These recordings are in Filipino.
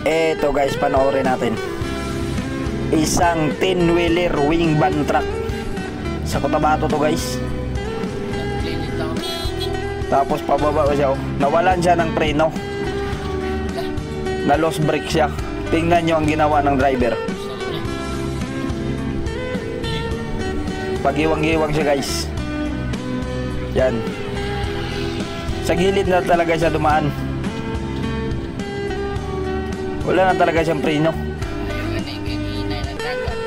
Eto guys, panoorin natin. Isang 10-wheeler wing van truck sa Cotabato to guys. Tapos pababa siya, nawalan siya ng preno, na lost brake siya. Tingnan nyo ang ginawa ng driver. Pagiwang-giwang siya guys. Yan, sa gilid na talaga siya dumaan. Wala na talaga siyang preno.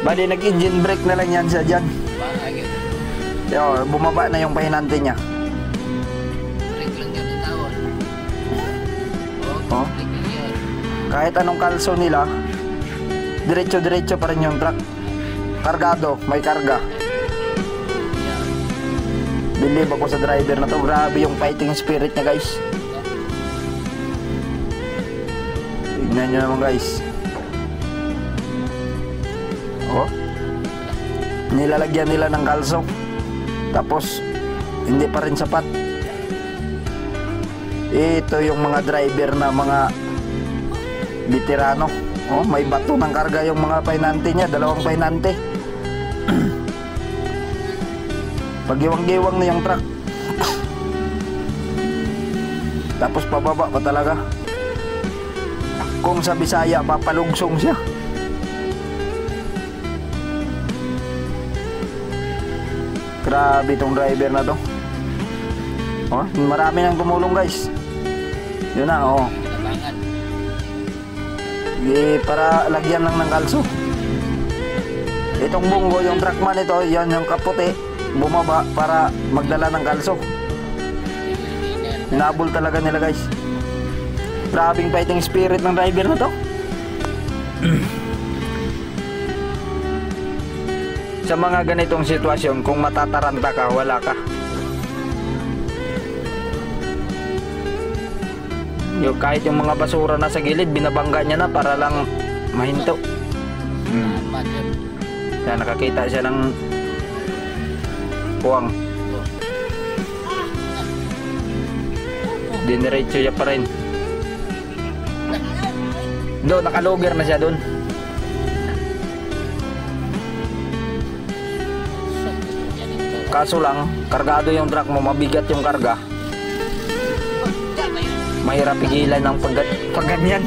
Bali nag-engine brake na lang yan siya dyan. Yo, bumaba na yung pahinante niya. Oh. Kahit anong kalso nila, diretso-diretso pa rin yung truck. Kargado, may karga. Believe ako sa driver na to. Grabe yung fighting spirit niya guys. Tignan nyo naman guys. Oh, nilalagyan nila ng kalso, tapos hindi pa rin sapat. Ito yung mga driver na mga veterano. Oh, may bato ng karga yung mga pahinante niya, dalawang pahinante. Pagiwang-giwang na yung truck. Tapos pababa pa talaga. Kung sa Bisaya, papalugsong siya. Grabe itong driver na to. Oh, marami nang tumulong guys. Yun na, oh. Para lagyan lang ng kalso. Itong bunggo, yung truckman ito, yan yung kaputi, bumaba para magdala ng kalso. Nabol talaga nila guys. Grabing fighting spirit ng driver na to. Sa mga ganitong sitwasyon, kung matataranta ka, wala ka. Kahit yung mga basura na sa gilid, binabangga niya na para lang mahinto. Yan, nakakita siya ng puwang. Diniretso niya pa rin. Doon, nakaluger na siya doon. Kaso lang, kargado yung truck mo, mabigat yung karga. Mahirap pigilan ng pagganyan.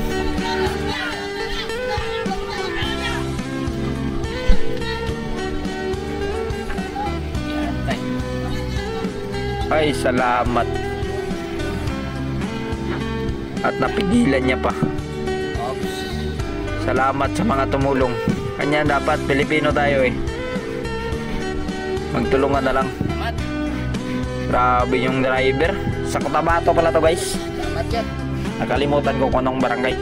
Ay, salamat. At napigilan niya pa. Salamat sa mga tumulong. Kanya dapat, Pilipino tayo eh. Magtulungan na lang. Grabe yung driver. Sa Cotabato pala to guys. Nakalimutan ko kung anong barangay.